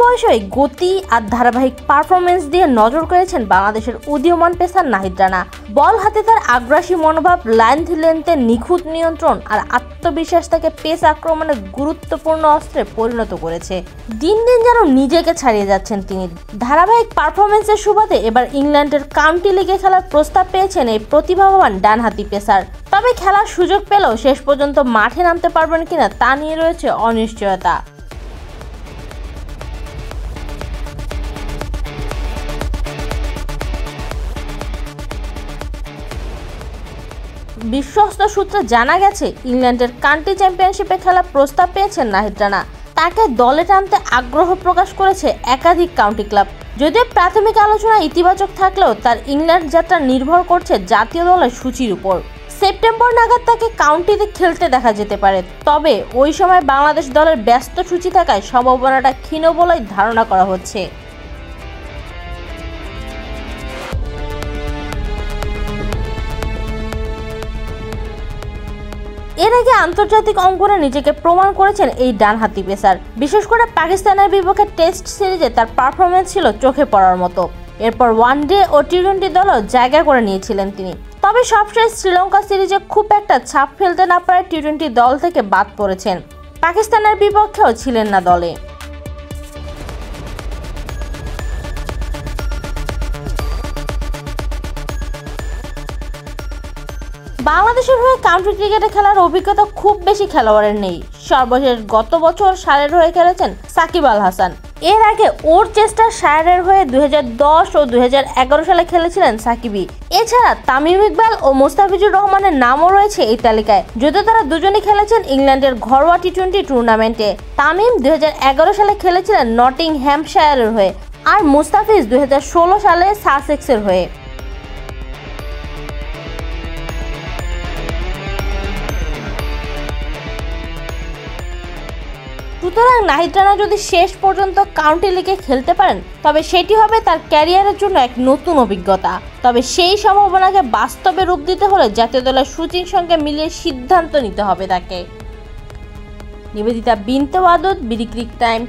বয়সে গতি আর ধারাবাহিক পারফরমেন্স দিয়ে নজর কেড়েছেন বাংলাদেশের উদীয়মান পেসার নাহিদ রানা। বল হাতে তার আগ্রাসী মনোভাব, লাইন লেন্থে নিখুঁত নিয়ন্ত্রণ আর আত্মবিশ্বাস তাকে পেস আক্রমণে গুরুত্বপূর্ণ অস্ত্রে পরিণত করেছে। দিন দিন যেন নিজেকে ছাড়িয়ে যাচ্ছেন তিনি। ধারাবাহিক পারফরমেন্সের সুবাদে এবার ইংল্যান্ডের কাউন্টি লিগে খেলার প্রস্তাব পেয়েছেন এই প্রতিভাবান ডানহাতি পেসার। তবে খেলার সুযোগ পেলেও শেষ পর্যন্ত মাঠে নামতে পারবেন কিনা তা নিয়ে রয়েছে অনিশ্চয়তা। বিশ্বস্ত সূত্রে জানা গেছে, ইংল্যান্ডের কান্ট্রি চ্যাম্পিয়নশিপে খেলার প্রস্তাব পেয়েছেন নাহিদ রানা। তাকে দলে টানতে আগ্রহ প্রকাশ করেছে একাধিক কাউন্টি ক্লাব। যদিও প্রাথমিক আলোচনা ইতিবাচক থাকলেও তার ইংল্যান্ড যাত্রা নির্ভর করছে জাতীয় দলের সূচির উপর। সেপ্টেম্বর নাগাদ তাকে কাউন্টিতে খেলতে দেখা যেতে পারে, তবে ওই সময় বাংলাদেশ দলের ব্যস্ত সূচি থাকায় সম্ভাবনাটা ক্ষীণ বলেই ধারণা করা হচ্ছে। এর আগে আন্তর্জাতিক অঙ্গনে নিজেকে প্রমাণ করেছেন এই ডানহাতি পেসার। বিশেষ করে পাকিস্তানের বিপক্ষে টেস্ট সিরিজে তার পারফরমেন্স ছিল চোখে পড়ার মতো। এরপর ওয়ানডে ও টি-20 দলও জায়গা করে নিয়েছিলেন তিনি। তবে সবশেষ শ্রীলঙ্কা সিরিজে খুব একটা ছাপ ফেলতে না পারে টি-20 দল থেকে বাদ পড়েছেন। পাকিস্তানের বিপক্ষেও ছিলেন না দলে। বাংলাদেশের হয়ে কাউন্টি ক্রিকেটে খেলার অভিজ্ঞতা খুব বেশি খেলোয়াড়ের নেই। সর্বশেষ গত বছর সারের হয়ে খেলেছেন সাকিব আল হাসান। এর আগে ওরচেস্টারশায়ারের হয়ে 2010 ও 2011 সালে খেলেছিলেন সাকিবই। এছাড়া তামিম ইকবাল ও মুস্তাফিজুর রহমানের নামও রয়েছে এই তালিকায়, যদিও তারা দুজনেই খেলেছেন ইংল্যান্ডের ঘরোয়া টি-20 টুর্নামেন্টে। তামিম 2011 সালে খেলেছিলেন নটিংহ্যামশায়ারের হয়ে, আর মুস্তাফিজ 2016 সালে সাসেক্সের হয়ে। সুতরাং নাহিদ রানা যদি শেষ পর্যন্ত কাউন্টি লিগে খেলতে পারেন, তবে সেটি হবে তার ক্যারিয়ারের জন্য এক নতুন অভিজ্ঞতা। তবে সেই সম্ভাবনাকে বাস্তবে রূপ দিতে হলে জাতীয় দলের সূচির সঙ্গে মিলিয়ে সিদ্ধান্ত নিতে হবে তাকে। নিবেদিতা বিনতে ওয়াদুদ, বিডি ক্রিক টাইম।